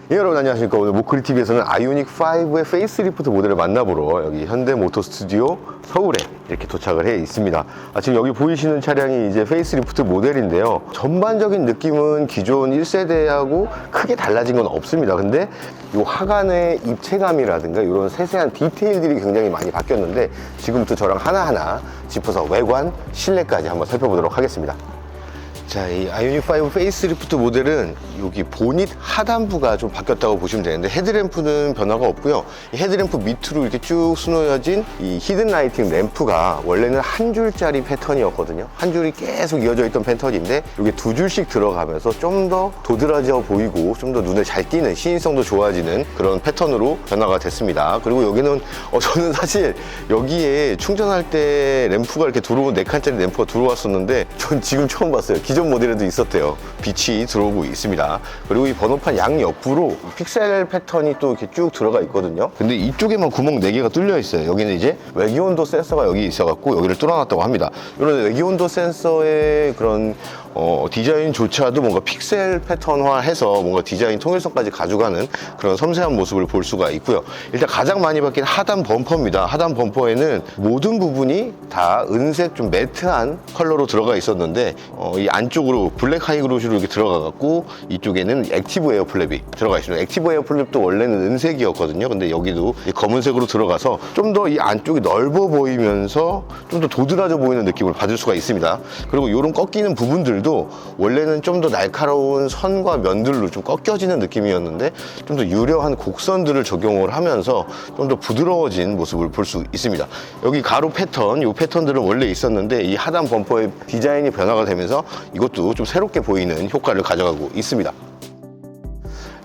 예, 여러분 안녕하십니까. 오늘 모크리TV에서는 아이오닉5의 페이스리프트 모델을 만나보러 여기 현대모터 스튜디오 서울에 이렇게 도착을 해 있습니다. 지금 여기 보이시는 차량이 이제 페이스리프트 모델인데요. 전반적인 느낌은 기존 1세대하고 크게 달라진 건 없습니다. 근데 이 하관의 입체감이라든가 이런 세세한 디테일들이 굉장히 많이 바뀌었는데, 지금부터 저랑 하나하나 짚어서 외관, 실내까지 한번 살펴보도록 하겠습니다. 자, 이 아이오닉5 페이스리프트 모델은 여기 보닛 하단부가 좀 바뀌었다고 보시면 되는데, 헤드램프는 변화가 없고요. 이 헤드램프 밑으로 이렇게 쭉 수놓여진 이 히든 라이팅 램프가 원래는 한 줄짜리 패턴이었거든요. 한 줄이 계속 이어져 있던 패턴인데, 이게 두 줄씩 들어가면서 좀 더 도드라져 보이고 좀 더 눈에 잘 띄는, 시인성도 좋아지는 그런 패턴으로 변화가 됐습니다. 그리고 여기는 저는 사실 여기에 충전할 때 램프가 이렇게 들어온 4칸짜리 램프가 들어왔었는데, 전 지금 처음 봤어요. 기존 모델에도 있었대요. 빛이 들어오고 있습니다. 그리고 이 번호판 양옆으로 픽셀 패턴이 또 이렇게 쭉 들어가 있거든요. 근데 이쪽에만 구멍 4개가 뚫려 있어요. 여기는 이제 외기온도 센서가 여기 있어갖고 여기를 뚫어놨다고 합니다. 이런 외기온도 센서의 그런 디자인조차도 뭔가 픽셀 패턴화해서 뭔가 디자인 통일성까지 가져가는 그런 섬세한 모습을 볼 수가 있고요. 일단 가장 많이 바뀐 하단 범퍼입니다. 하단 범퍼에는 모든 부분이 다 은색 좀 매트한 컬러로 들어가 있었는데, 이 안쪽으로 블랙 하이그로시로 이렇게 들어가갖고 이쪽에는 액티브 에어 플랩이 들어가 있습니다. 액티브 에어 플랩도 원래는 은색이었거든요. 근데 여기도 검은색으로 들어가서 좀 더 이 안쪽이 넓어 보이면서 좀 더 도드라져 보이는 느낌을 받을 수가 있습니다. 그리고 이런 꺾이는 부분들도 원래는 좀 더 날카로운 선과 면들로 좀 꺾여지는 느낌이었는데, 좀 더 유려한 곡선들을 적용을 하면서 좀 더 부드러워진 모습을 볼 수 있습니다. 여기 가로 패턴, 이 패턴들은 원래 있었는데 이 하단 범퍼의 디자인이 변화가 되면서 이것도 좀 새롭게 보이는 효과를 가져가고 있습니다.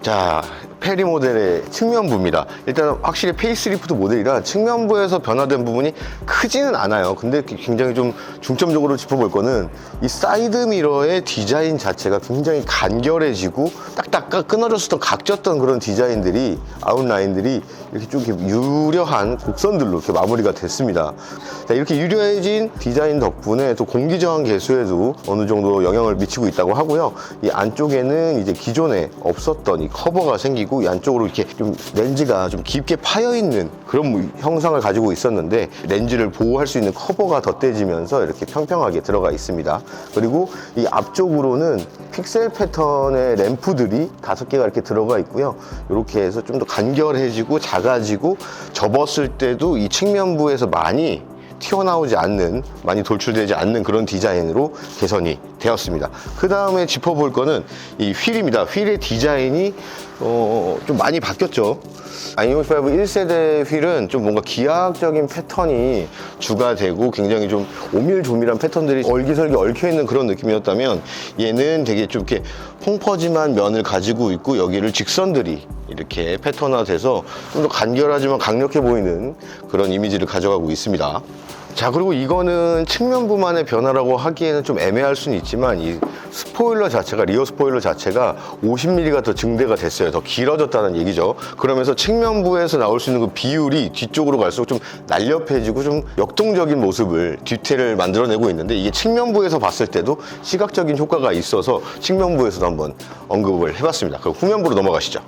자, 페리 모델의 측면부입니다. 일단 확실히 페이스리프트 모델이라 측면부에서 변화된 부분이 크지는 않아요. 근데 굉장히 좀 중점적으로 짚어볼 거는 이 사이드 미러의 디자인 자체가 굉장히 간결해지고 딱딱 끊어졌었던 각졌던 그런 디자인들이, 아웃라인들이 이렇게 좀 이렇게 유려한 곡선들로 이렇게 마무리가 됐습니다. 자, 이렇게 유려해진 디자인 덕분에 또 공기 저항 계수에도 어느 정도 영향을 미치고 있다고 하고요. 이 안쪽에는 이제 기존에 없었던 이 커버가 생기고, 이 안쪽으로 이렇게 좀 렌즈가 좀 깊게 파여 있는 그런 형상을 가지고 있었는데, 렌즈를 보호할 수 있는 커버가 덧대지면서 이렇게 평평하게 들어가 있습니다. 그리고 이 앞쪽으로는 픽셀 패턴의 램프들이 5개가 이렇게 들어가 있고요. 이렇게 해서 좀 더 간결해지고 작아지고, 접었을 때도 이 측면부에서 많이 튀어나오지 않는, 많이 돌출되지 않는 그런 디자인으로 개선이 되었습니다. 그 다음에 짚어볼 거는 이 휠입니다. 휠의 디자인이 좀 많이 바뀌었죠. 아이오닉5 1세대 휠은 좀 뭔가 기하학적인 패턴이 주가 되고 굉장히 좀 오밀조밀한 패턴들이 얼기설기 얽혀있는 그런 느낌이었다면, 얘는 되게 좀 이렇게 펑퍼짐한 면을 가지고 있고, 여기를 직선들이 이렇게 패턴화돼서 좀 더 간결하지만 강력해 보이는 그런 이미지를 가져가고 있습니다. 자, 그리고 이거는 측면부만의 변화라고 하기에는 좀 애매할 수는 있지만, 이 스포일러 자체가, 리어 스포일러 자체가 50mm가 더 증대가 됐어요. 더 길어졌다는 얘기죠. 그러면서 측면부에서 나올 수 있는 그 비율이 뒤쪽으로 갈수록 좀 날렵해지고 좀 역동적인 모습을, 뒤태를 만들어내고 있는데, 이게 측면부에서 봤을 때도 시각적인 효과가 있어서 측면부에서도 한번 언급을 해봤습니다. 그럼 후면부로 넘어가시죠.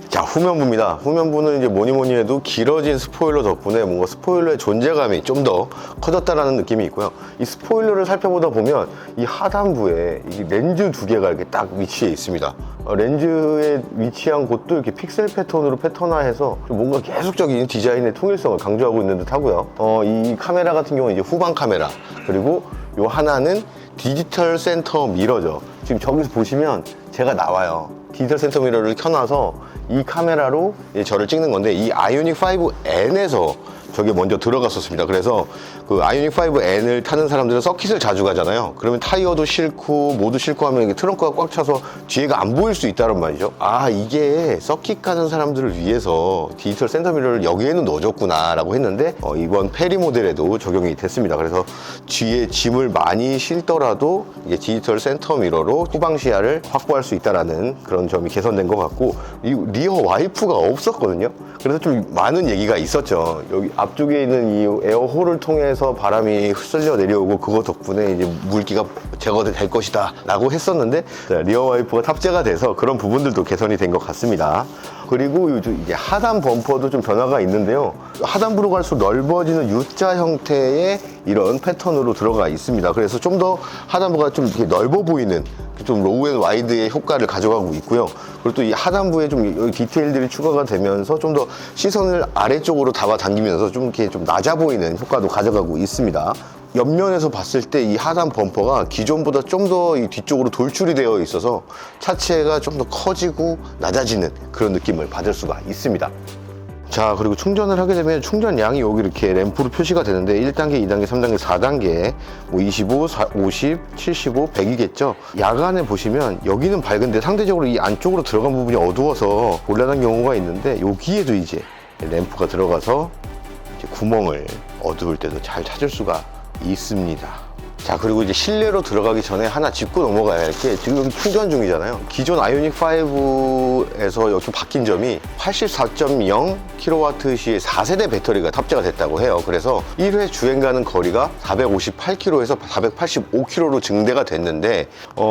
자, 후면부입니다. 후면부는 이제 뭐니 해도 길어진 스포일러 덕분에 뭔가 스포일러의 존재감이 좀 더 커졌다라는 느낌이 있고요. 이 스포일러를 살펴보다 보면 이 하단부에 이 렌즈 2개가 이렇게 딱 위치해 있습니다. 렌즈에 위치한 곳도 이렇게 픽셀 패턴으로 패턴화해서 뭔가 계속적인 디자인의 통일성을 강조하고 있는 듯 하고요. 이 카메라 같은 경우는 이제 후방 카메라, 그리고 요 하나는 디지털 센터 미러죠. 지금 저기서 보시면 제가 나와요. 디지털 센터 미러를 켜놔서 이 카메라로 저를 찍는 건데, 이 아이오닉5N에서 저게 먼저 들어갔었습니다. 그래서 그 아이오닉5N을 타는 사람들은 서킷을 자주 가잖아요. 그러면 타이어도 싫고 모두 싫고 하면 이게 트렁크가 꽉 차서 뒤에가 안 보일 수 있다는 말이죠. 아, 이게 서킷 가는 사람들을 위해서 디지털 센터 미러를 여기에는 넣어줬구나 라고 했는데, 이번 페리 모델에도 적용이 됐습니다. 그래서 뒤에 짐을 많이 실더라도 이게 디지털 센터 미러로 후방 시야를 확보할 수 있다는 그런 점이 개선된 것 같고, 이 리어 와이프가 없었거든요. 그래서 좀 많은 얘기가 있었죠. 여기 앞쪽에 있는 이 에어홀을 통해서 바람이 흡슬려 내려오고 그거 덕분에 이제 물기가 제거될 것이다 라고 했었는데 리어 와이퍼가 탑재가 돼서 그런 부분들도 개선이 된 것 같습니다. 그리고 이제 하단 범퍼도 좀 변화가 있는데요. 하단부로 갈수록 넓어지는 U자 형태의 이런 패턴으로 들어가 있습니다. 그래서 좀 더 하단부가 좀 이렇게 넓어 보이는 좀 로우 앤 와이드의 효과를 가져가고 있고요. 그리고 또 이 하단부에 좀 디테일들이 추가가 되면서 좀 더 시선을 아래쪽으로 잡아당기면서 좀 이렇게 좀 낮아 보이는 효과도 가져가고 있습니다. 옆면에서 봤을 때 이 하단 범퍼가 기존보다 좀 더 이 뒤쪽으로 돌출이 되어 있어서 차체가 좀 더 커지고 낮아지는 그런 느낌을 받을 수가 있습니다. 자, 그리고 충전을 하게 되면 충전량이 여기 이렇게 램프로 표시가 되는데 1단계, 2단계, 3단계, 4단계 뭐 25, 50, 75, 100이겠죠. 야간에 보시면 여기는 밝은데 상대적으로 이 안쪽으로 들어간 부분이 어두워서 곤란한 경우가 있는데 여기에도 이제 램프가 들어가서 이제 구멍을 어두울 때도 잘 찾을 수가 있습니다. 자, 그리고 이제 실내로 들어가기 전에 하나 짚고 넘어가야 할 게 지금 충전 중이잖아요. 기존 아이오닉 5에서 이렇게 바뀐 점이 84.0kWh의 4세대 배터리가 탑재가 됐다고 해요. 그래서 1회 주행 가는 거리가 458km에서 485km로 증대가 됐는데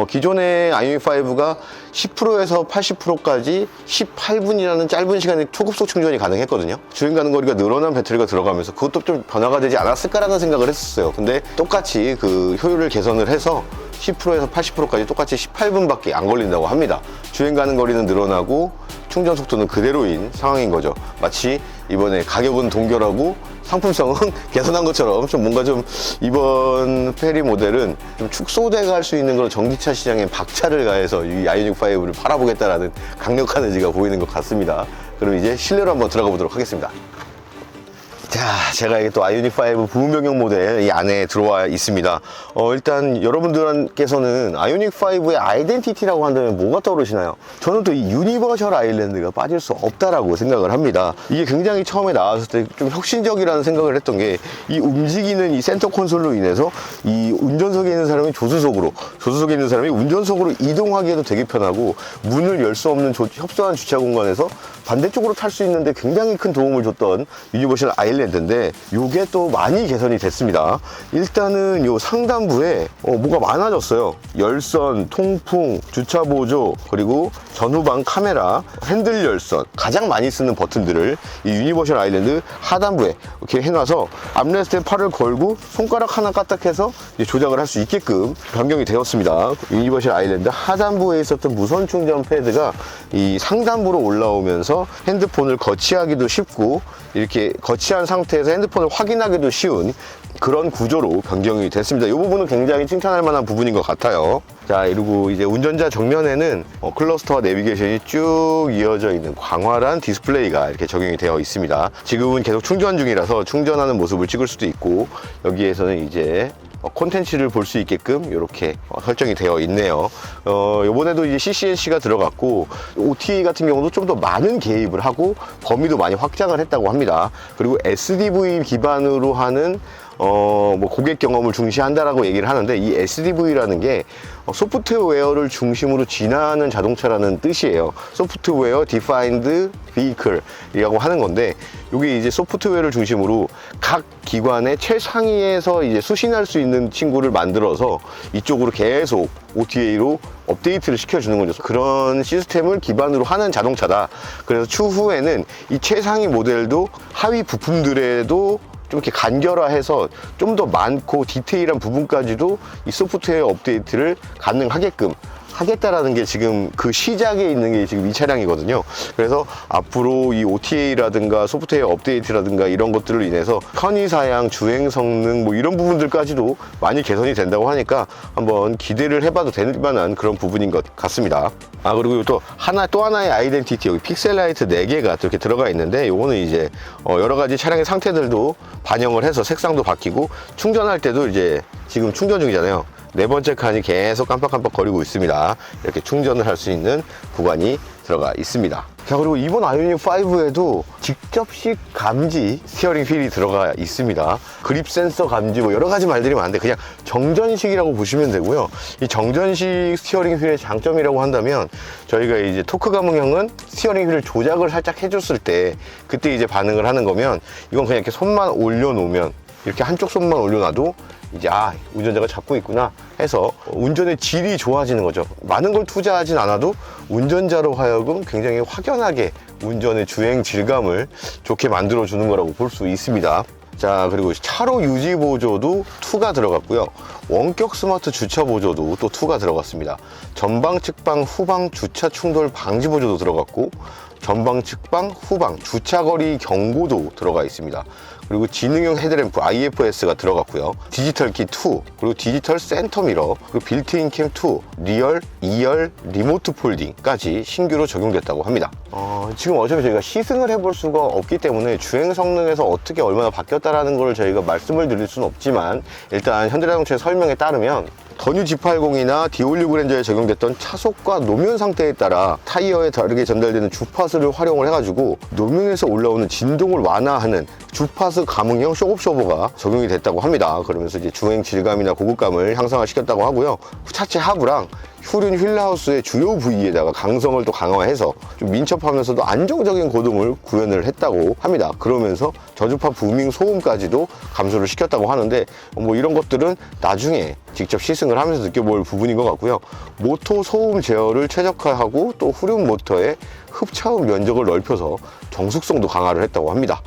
기존의 아이오닉 5가 10%에서 80%까지 18분이라는 짧은 시간에 초급속 충전이 가능했거든요. 주행 가는 거리가 늘어난 배터리가 들어가면서 그것도 좀 변화가 되지 않았을까라는 생각을 했었어요. 근데 똑같이 그 효율을 개선을 해서 10%에서 80%까지 똑같이 18분밖에 안 걸린다고 합니다. 주행 가는 거리는 늘어나고 충전 속도는 그대로인 상황인 거죠. 마치 이번에 가격은 동결하고 상품성은 개선한 것처럼 좀 뭔가 좀 이번 페리 모델은 좀 축소돼 갈 수 있는 그런 전기차 시장에 박차를 가해서 이 아이오닉 5를 팔아보겠다라는 강력한 의지가 보이는 것 같습니다. 그럼 이제 실내로 한번 들어가 보도록 하겠습니다. 자, 제가 이게 또 아이오닉 5 부분변경 모델 이 안에 들어와 있습니다. 일단 여러분들께서는 아이오닉 5의 아이덴티티라고 한다면 뭐가 떠오르시나요? 저는 또 이 유니버셜 아일랜드가 빠질 수 없다라고 생각을 합니다. 이게 굉장히 처음에 나왔을 때 좀 혁신적이라는 생각을 했던 게 이 움직이는 이 센터 콘솔로 인해서 이 운전석에 있는 사람이 조수석에 있는 사람이 운전석으로 이동하기에도 되게 편하고 문을 열 수 없는 협소한 주차 공간에서 반대쪽으로 탈 수 있는데 굉장히 큰 도움을 줬던 유니버셜 아일랜드인데 요게 또 많이 개선이 됐습니다. 일단은 요 상단부에 뭐가 많아졌어요. 열선, 통풍, 주차 보조, 그리고 전후방 카메라, 핸들 열선, 가장 많이 쓰는 버튼들을 이 유니버셜 아일랜드 하단부에 이렇게 해놔서 암레스트에 팔을 걸고 손가락 하나 까딱해서 조작을 할 수 있게끔 변경이 되었습니다. 유니버셜 아일랜드 하단부에 있었던 무선 충전 패드가 이 상단부로 올라오면서 핸드폰을 거치하기도 쉽고 이렇게 거치한 상태에서 핸드폰을 확인하기도 쉬운 그런 구조로 변경이 됐습니다. 이 부분은 굉장히 칭찬할 만한 부분인 것 같아요. 자, 그리고 이제 운전자 정면에는 클러스터와 내비게이션이 쭉 이어져 있는 광활한 디스플레이가 이렇게 적용이 되어 있습니다. 지금은 계속 충전 중이라서 충전하는 모습을 찍을 수도 있고 여기에서는 이제 콘텐츠를 볼 수 있게끔 이렇게 설정이 되어 있네요. 이번에도 이제 CCNC가 들어갔고 OTA 같은 경우도 좀 더 많은 개입을 하고 범위도 많이 확장을 했다고 합니다. 그리고 SDV 기반으로 하는 뭐 고객 경험을 중시한다라고 얘기를 하는데 이 SDV라는 게 소프트웨어를 중심으로 진화하는 자동차라는 뜻이에요. 소프트웨어 디파인드 비이클이라고 하는 건데 이게 이제 소프트웨어를 중심으로 각 기관의 최상위에서 이제 수신할 수 있는 친구를 만들어서 이쪽으로 계속 OTA로 업데이트를 시켜주는 거죠. 그런 시스템을 기반으로 하는 자동차다. 그래서 추후에는 이 최상위 모델도 하위 부품들에도 좀 이렇게 간결화해서 좀 더 많고 디테일한 부분까지도 이 소프트웨어 업데이트를 가능하게끔 하겠다라는 게 지금 그 시작에 있는 게 지금 이 차량이거든요. 그래서 앞으로 이 OTA라든가 소프트웨어 업데이트라든가 이런 것들로 인해서 편의사양, 주행 성능 뭐 이런 부분들까지도 많이 개선이 된다고 하니까 한번 기대를 해봐도 될 만한 그런 부분인 것 같습니다. 그리고 또 하나의 아이덴티티, 여기 픽셀 라이트 4개가 이렇게 들어가 있는데 요거는 이제 여러 가지 차량의 상태들도 반영을 해서 색상도 바뀌고 충전할 때도 이제 지금 충전 중이잖아요. 네 번째 칸이 계속 깜빡깜빡 거리고 있습니다. 이렇게 충전을 할 수 있는 구간이 들어가 있습니다. 자, 그리고 이번 아이오닉 5에도 직접식 감지 스티어링 휠이 들어가 있습니다. 그립 센서 감지 뭐 여러 가지 말들이 많은데 그냥 정전식이라고 보시면 되고요. 이 정전식 스티어링 휠의 장점이라고 한다면 저희가 이제 토크 감응형은 스티어링 휠을 조작을 살짝 해줬을 때 그때 이제 반응을 하는 거면 이건 그냥 이렇게 손만 올려놓으면 이렇게 한쪽 손만 올려놔도 이제 운전자가 잡고 있구나 해서 운전의 질이 좋아지는 거죠. 많은 걸 투자하진 않아도 운전자로 하여금 굉장히 확연하게 운전의 주행 질감을 좋게 만들어 주는 거라고 볼 수 있습니다. 자, 그리고 차로 유지 보조도 2가 들어갔고요. 원격 스마트 주차 보조도 또 2가 들어갔습니다. 전방, 측방, 후방 주차 충돌 방지 보조도 들어갔고 전방, 측방, 후방 주차거리 경고도 들어가 있습니다. 그리고 지능형 헤드램프 IFS가 들어갔고요. 디지털 키 2, 그리고 디지털 센터 미러, 그리고 빌트인 캠 2, 리얼, 2열, 리모트 폴딩까지 신규로 적용됐다고 합니다. 지금 어차피 저희가 시승을 해볼 수가 없기 때문에 주행 성능에서 어떻게 얼마나 바뀌었다라는 걸 저희가 말씀을 드릴 수는 없지만 일단 현대자동차의 설명에 따르면 더 뉴 G80이나 디올류 그랜저에 적용됐던 차속과 노면 상태에 따라 타이어에 다르게 전달되는 주파수를 활용을 해가지고 노면에서 올라오는 진동을 완화하는 주파수 감응형 쇼업쇼버가 적용이 됐다고 합니다. 그러면서 이제 주행 질감이나 고급감을 향상시켰다고 하고요. 차체 하부랑 후륜 휠하우스의 주요 부위에다가 강성을 또 강화해서 좀 민첩하면서도 안정적인 고동을 구현을 했다고 합니다. 그러면서 저주파 부밍 소음까지도 감소를 시켰다고 하는데 뭐 이런 것들은 나중에 직접 시승을 하면서 느껴볼 부분인 것 같고요. 모터 소음 제어를 최적화하고 또 후륜 모터의 흡차음 면적을 넓혀서 정숙성도 강화를 했다고 합니다.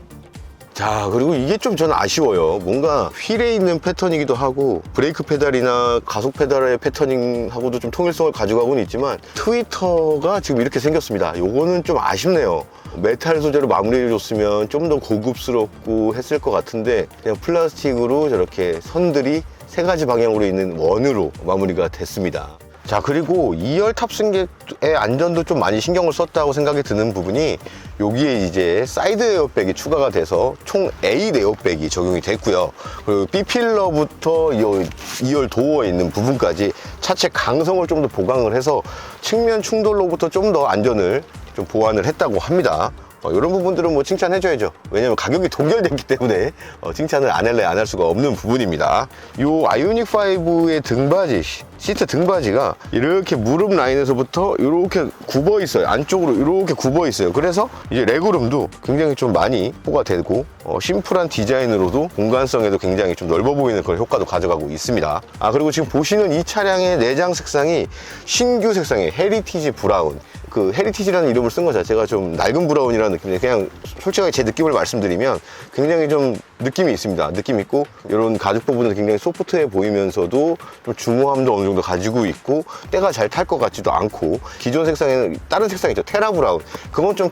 자, 그리고 이게 좀 저는 아쉬워요. 뭔가 휠에 있는 패턴이기도 하고 브레이크 페달이나 가속 페달의 패터닝하고도 좀 통일성을 가져가고는 있지만 트위터가 지금 이렇게 생겼습니다. 요거는 좀 아쉽네요. 메탈 소재로 마무리해줬으면 좀 더 고급스럽고 했을 것 같은데 그냥 플라스틱으로 저렇게 선들이 세 가지 방향으로 있는 원으로 마무리가 됐습니다. 자, 그리고 2열 탑승객의 안전도 좀 많이 신경을 썼다고 생각이 드는 부분이 여기에 이제 사이드 에어백이 추가가 돼서 총 8 에어백이 적용이 됐고요. 그리고 B필러부터 2열 도어에 있는 부분까지 차체 강성을 좀 더 보강을 해서 측면 충돌로부터 좀 더 안전을 좀 보완을 했다고 합니다. 이런 부분들은 뭐 칭찬해줘야죠. 왜냐면 가격이 동결됐기 때문에 칭찬을 안 할 수가 없는 부분입니다. 요 아이오닉 5의 등받이, 시트 등받이가 이렇게 무릎 라인에서부터 이렇게 굽어 있어요. 안쪽으로 이렇게 굽어 있어요. 그래서 이제 레그룸도 굉장히 좀 많이 포가 되고 심플한 디자인으로도 공간성에도 굉장히 좀 넓어 보이는 그런 효과도 가져가고 있습니다. 그리고 지금 보시는 이 차량의 내장 색상이 신규 색상의 헤리티지 브라운. 그 헤리티지라는 이름을 쓴 것 자체가 좀 낡은 브라운이라는 느낌인데 그냥 솔직하게 제 느낌을 말씀드리면 굉장히 좀 느낌이 있습니다. 느낌 있고 이런 가죽 부분은 굉장히 소프트해 보이면서도 좀 중후함도 어느 정도 가지고 있고 때가 잘 탈 것 같지도 않고 기존 색상에는 다른 색상이 있죠. 테라 브라운. 그건 좀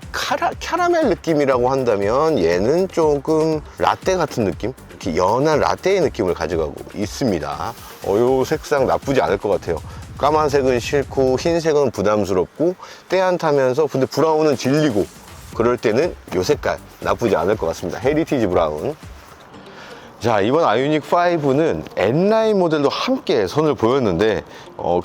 캐러멜 느낌이라고 한다면 얘는 조금 라떼 같은 느낌? 이렇게 연한 라떼의 느낌을 가져가고 있습니다. 이 색상 나쁘지 않을 것 같아요. 까만색은 싫고 흰색은 부담스럽고 때 안 타면서 근데 브라운은 질리고 그럴 때는 이 색깔 나쁘지 않을 것 같습니다. 헤리티지 브라운. 자, 이번 아이오닉 5는 N9 모델도 함께 선을 보였는데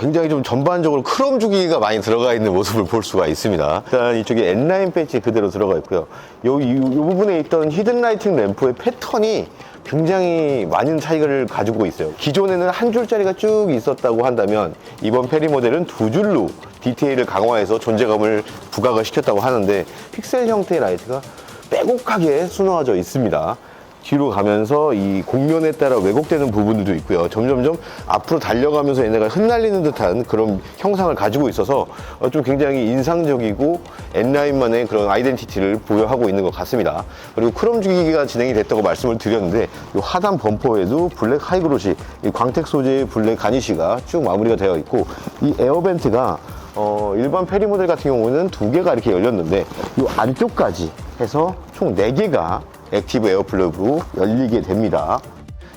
굉장히 좀 전반적으로 크롬 주기가 많이 들어가 있는 모습을 볼 수가 있습니다. 일단 이쪽에 N9 배지 그대로 들어가 있고요. 이 부분에 있던 히든 라이팅 램프의 패턴이 굉장히 많은 차이를 가지고 있어요. 기존에는 한 줄짜리가 쭉 있었다고 한다면 이번 페리 모델은 2줄로 디테일을 강화해서 존재감을 부각을 시켰다고 하는데 픽셀 형태의 라이트가 빼곡하게 수놓아져 있습니다. 뒤로 가면서 이 곡면에 따라 왜곡되는 부분들도 있고요. 점점점 앞으로 달려가면서 얘네가 흩날리는 듯한 그런 형상을 가지고 있어서 좀 굉장히 인상적이고 N9만의 그런 아이덴티티를 보여하고 있는 것 같습니다. 그리고 크롬 주기가 진행이 됐다고 말씀을 드렸는데 이 하단 범퍼에도 블랙 하이그로시, 이 광택 소재의 블랙 가니쉬가 쭉 마무리가 되어 있고 이 에어벤트가 일반 페리 모델 같은 경우는 2개가 이렇게 열렸는데 이 안쪽까지 해서 총 4개가 액티브 에어플러그로 열리게 됩니다.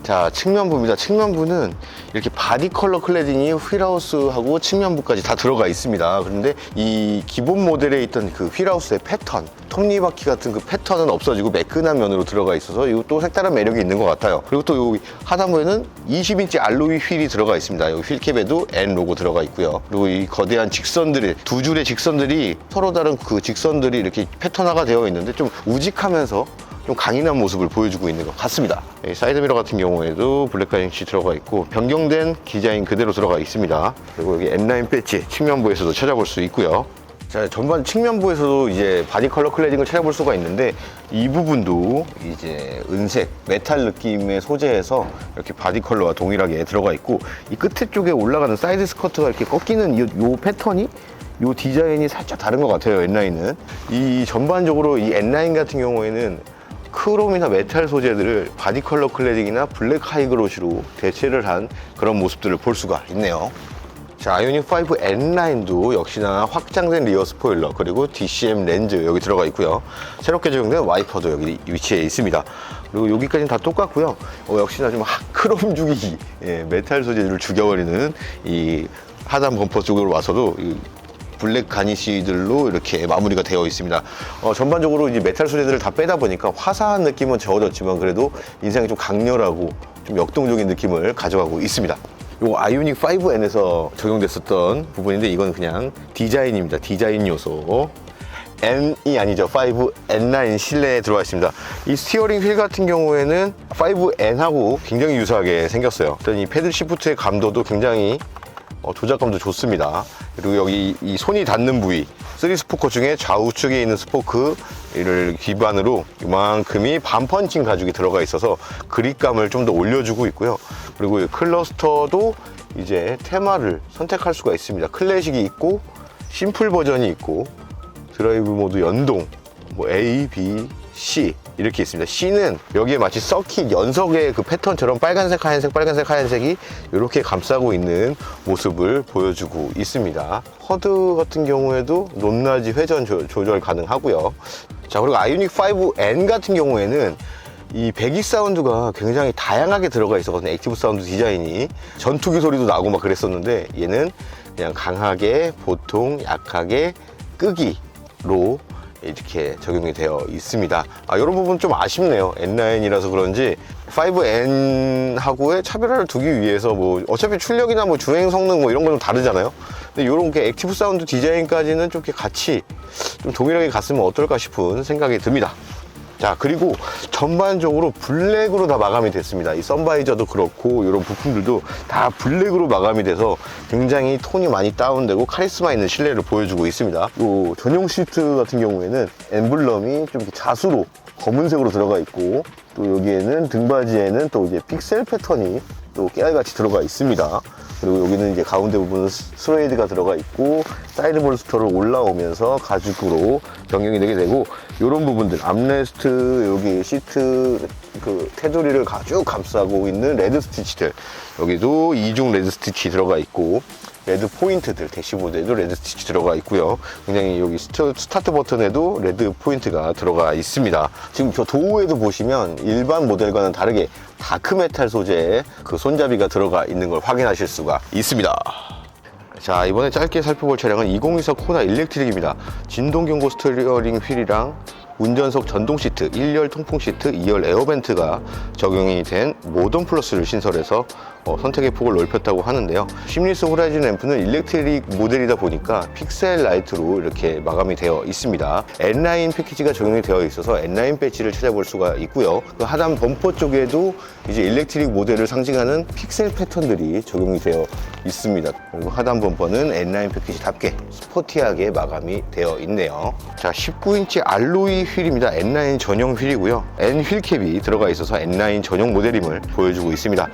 자, 측면부입니다. 측면부는 이렇게 바디 컬러 클래딩이 휠하우스하고 측면부까지 다 들어가 있습니다. 그런데 이 기본 모델에 있던 그 휠하우스의 패턴, 톱니바퀴 같은 그 패턴은 없어지고 매끈한 면으로 들어가 있어서 이것도 색다른 매력이 있는 것 같아요. 그리고 또 여기 하단부에는 20인치 알로이 휠이 들어가 있습니다. 여기 휠캡에도 N 로고 들어가 있고요. 그리고 이 거대한 직선들이, 두 줄의 직선들이 서로 다른 그 직선들이 이렇게 패턴화가 되어 있는데 좀 우직하면서 좀 강인한 모습을 보여주고 있는 것 같습니다. 사이드미러 같은 경우에도 블랙카인시 들어가 있고 변경된 디자인 그대로 들어가 있습니다. 그리고 여기 N9 배지 측면부에서도 찾아볼 수 있고요. 자, 전반 측면부에서도 이제 바디 컬러 클래딩을 찾아볼 수가 있는데 이 부분도 이제 은색, 메탈 느낌의 소재에서 이렇게 바디 컬러와 동일하게 들어가 있고 이 끝에 쪽에 올라가는 사이드 스커트가 이렇게 꺾이는 이 패턴이 이 디자인이 살짝 다른 것 같아요. N9은 이 전반적으로 이 N9 같은 경우에는 크롬이나 메탈 소재들을 바디 컬러 클래딩이나 블랙 하이그로시로 대체를 한 그런 모습들을 볼 수가 있네요. 자, 아이오닉 5 N9도 역시나 확장된 리어 스포일러 그리고 DCM 렌즈 여기 들어가 있고요. 새롭게 적용된 와이퍼도 여기 위치해 있습니다. 그리고 여기까지는 다 똑같고요. 역시나 좀 크롬 죽이기, 메탈 소재들을 죽여버리는 이 하단 범퍼 쪽으로 와서도 블랙 가니쉬들로 이렇게 마무리가 되어 있습니다. 전반적으로 이제 메탈 소재들을 다 빼다 보니까 화사한 느낌은 적어졌지만 그래도 인상이 좀 강렬하고 좀 역동적인 느낌을 가져가고 있습니다. 요 아이오닉 5N에서 적용됐었던 부분인데 이건 그냥 디자인입니다. 디자인 요소. N이 아니죠. 5N9 실내에 들어와 있습니다. 이 스티어링 휠 같은 경우에는 5N하고 굉장히 유사하게 생겼어요. 일단 이 패들 시프트의 감도도 굉장히 조작감도 좋습니다. 그리고 여기 이 손이 닿는 부위 3스포커 중에 좌우측에 있는 스포크를 기반으로 이만큼이 반펀칭 가죽이 들어가 있어서 그립감을 좀 더 올려주고 있고요. 그리고 이 클러스터도 이제 테마를 선택할 수가 있습니다. 클래식이 있고 심플 버전이 있고 드라이브 모드 연동 뭐 A, B, C 이렇게 있습니다. C는 여기에 마치 서킷 연석의 그 패턴처럼 빨간색, 하얀색, 빨간색, 하얀색이 이렇게 감싸고 있는 모습을 보여주고 있습니다. 허드 같은 경우에도 높낮이 회전 조절 가능하고요. 자, 그리고 아이오닉 5N 같은 경우에는 이 배기 사운드가 굉장히 다양하게 들어가 있었거든요. 액티브 사운드 디자인이 전투기 소리도 나고 막 그랬었는데 얘는 그냥 강하게, 보통, 약하게, 끄기로 이렇게 적용이 되어 있습니다. 이런 부분 좀 아쉽네요. N9이라서 그런지 5N하고의 차별화를 두기 위해서 뭐 어차피 출력이나 뭐 주행 성능 뭐 이런 건 좀 다르잖아요. 근데 이런 게 액티브 사운드 디자인까지는 좀 이렇게 같이 좀 동일하게 갔으면 어떨까 싶은 생각이 듭니다. 자, 그리고 전반적으로 블랙으로 다 마감이 됐습니다. 이 선바이저도 그렇고 이런 부품들도 다 블랙으로 마감이 돼서 굉장히 톤이 많이 다운되고 카리스마 있는 실내를 보여주고 있습니다. 이 전용 시트 같은 경우에는 엠블럼이 좀 이렇게 자수로 검은색으로 들어가 있고 또 여기에는 등받이에는 또 이제 픽셀 패턴이 또 깨알같이 들어가 있습니다. 그리고 여기는 이제 가운데 부분은 스웨이드가 들어가 있고 사이드 볼스터로 올라오면서 가죽으로 변경이 되게 되고 이런 부분들 암레스트 여기 시트 그 테두리를 쭉 감싸고 있는 레드 스티치들 여기도 이중 레드 스티치 들어가 있고 레드 포인트들 대시보드에도 레드 스티치 들어가 있고요. 굉장히 여기 스타트 버튼에도 레드 포인트가 들어가 있습니다. 지금 저 도어에도 보시면 일반 모델과는 다르게 다크 메탈 소재의 그 손잡이가 들어가 있는 걸 확인하실 수가 있습니다. 자, 이번에 짧게 살펴볼 차량은 2024 코나 일렉트릭입니다. 진동 경고 스티어링 휠이랑 운전석 전동 시트, 1열 통풍 시트, 2열 에어벤트가 적용이 된 모던 플러스를 신설해서 선택의 폭을 넓혔다고 하는데요. 심리스 호라이즌 램프는 일렉트릭 모델이다 보니까 픽셀 라이트로 이렇게 마감이 되어 있습니다. N9 패키지가 적용이 되어 있어서 N9 배지를 찾아볼 수가 있고요. 그 하단 범퍼 쪽에도 이제 일렉트릭 모델을 상징하는 픽셀 패턴들이 적용이 되어 있습니다. 그리고 하단 범퍼는 N9 패키지답게 스포티하게 마감이 되어 있네요. 자, 19인치 알로이 휠입니다. N9 전용 휠이고요. N 휠캡이 들어가 있어서 N9 전용 모델임을 보여주고 있습니다.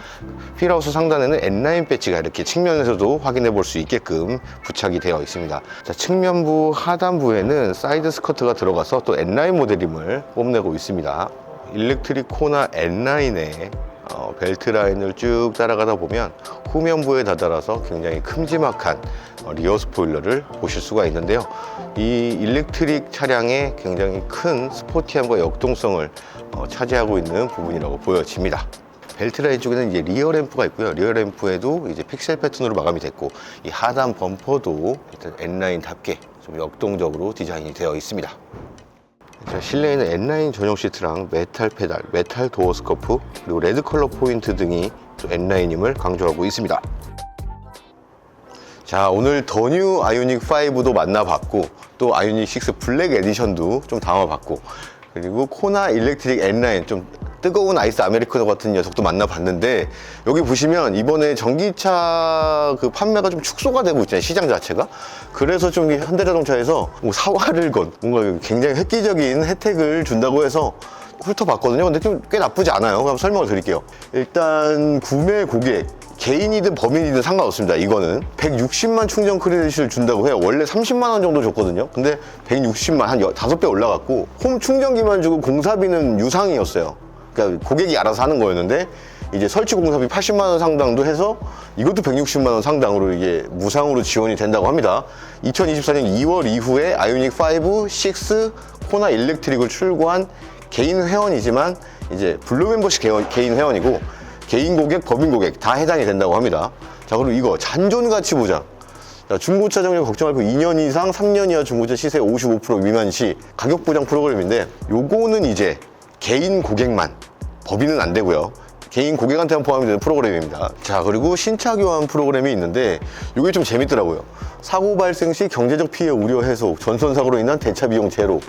휠하우스 상단에는 N9 배지가 이렇게 측면에서도 확인해 볼 수 있게끔 부착이 되어 있습니다. 자, 측면부 하단부에는 사이드 스커트가 들어가서 또 N9 모델임을 뽐내고 있습니다. 일렉트릭 코나 N9의 벨트 라인을 쭉 따라가다 보면 후면부에 다다라서 굉장히 큼지막한 리어 스포일러를 보실 수가 있는데요. 이 일렉트릭 차량의 굉장히 큰 스포티함과 역동성을 차지하고 있는 부분이라고 보여집니다. 벨트 라인 쪽에는 이제 리어 램프가 있고요. 리어 램프에도 이제 픽셀 패턴으로 마감이 됐고, 이 하단 범퍼도 일단 N라인답게 좀 역동적으로 디자인이 되어 있습니다. 실내에는 N라인 전용 시트랑 메탈 페달, 메탈 도어 스커프, 그리고 레드 컬러 포인트 등이 또 N라인임을 강조하고 있습니다. 자, 오늘 더 뉴 아이오닉 5도 만나봤고, 또 아이오닉 6 블랙 에디션도 좀 담아봤고, 그리고 코나 일렉트릭 N라인, 좀 뜨거운 아이스 아메리카노 같은 녀석도 만나봤는데, 여기 보시면 이번에 전기차 그 판매가 좀 축소가 되고 있잖아요, 시장 자체가. 그래서 좀 현대자동차에서 뭐 사활을 건 뭔가 굉장히 획기적인 혜택을 준다고 해서 훑어봤거든요. 근데 좀 꽤 나쁘지 않아요. 그럼 설명을 드릴게요. 일단 구매 고객, 개인이든 범인이든 상관없습니다. 이거는 160만 충전 크레딧을 준다고 해요. 원래 30만 원 정도 줬거든요. 근데 160만, 한 5배 올라갔고, 홈 충전기만 주고 공사비는 유상이었어요. 그러니까 고객이 알아서 하는 거였는데, 이제 설치 공사비 80만 원 상당도 해서 이것도 160만 원 상당으로 이게 무상으로 지원이 된다고 합니다. 2024년 2월 이후에 아이오닉 5, 6, 코나 일렉트릭을 출고한 개인 회원이지만 이제 블루 멤버십 개인 회원이고, 개인 고객, 법인 고객 다 해당이 된다고 합니다. 자, 그리고 이거 잔존 가치 보장. 자, 중고차 정리 걱정 말고 2년 이상 3년 이하 중고차 시세 55% 미만 시 가격 보장 프로그램인데, 요거는 이제 개인 고객만, 법인은 안 되고요. 개인 고객한테만 포함이 되는 프로그램입니다. 자, 그리고 신차 교환 프로그램이 있는데, 이게 좀 재밌더라고요. 사고 발생 시 경제적 피해 우려 해소, 전손 사고로 인한 대차 비용 제로,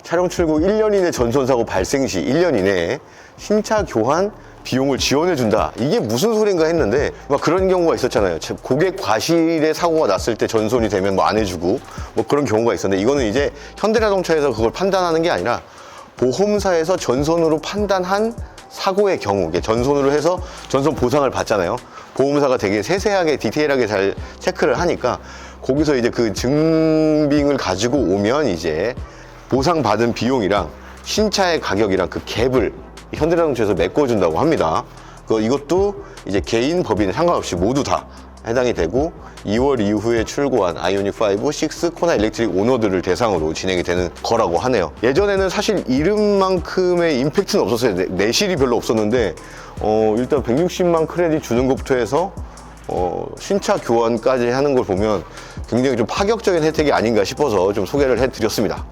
차량 출고 1년 이내 전손 사고 발생 시 1년 이내에 신차 교환 비용을 지원해준다. 이게 무슨 소린가 했는데, 막 그런 경우가 있었잖아요. 고객 과실에 사고가 났을 때 전손이 되면 뭐 안 해주고, 뭐 그런 경우가 있었는데, 이거는 이제 현대자동차에서 그걸 판단하는 게 아니라 보험사에서 전손으로 판단한 사고의 경우, 전손으로 해서 전손 보상을 받잖아요. 보험사가 되게 세세하게 디테일하게 잘 체크를 하니까, 거기서 이제 그 증빙을 가지고 오면 이제 보상받은 비용이랑 신차의 가격이랑 그 갭을 현대자동차에서 메꿔준다고 합니다. 이것도 이제 개인, 법인 상관없이 모두 다 해당이 되고, 2월 이후에 출고한 아이오닉 5, 6, 코나 일렉트릭 오너들을 대상으로 진행이 되는 거라고 하네요. 예전에는 사실 이름만큼의 임팩트는 없었어요. 내실이 별로 없었는데, 일단 160만 크레딧 주는 것부터 해서 신차 교환까지 하는 걸 보면 굉장히 좀 파격적인 혜택이 아닌가 싶어서 좀 소개를 해드렸습니다.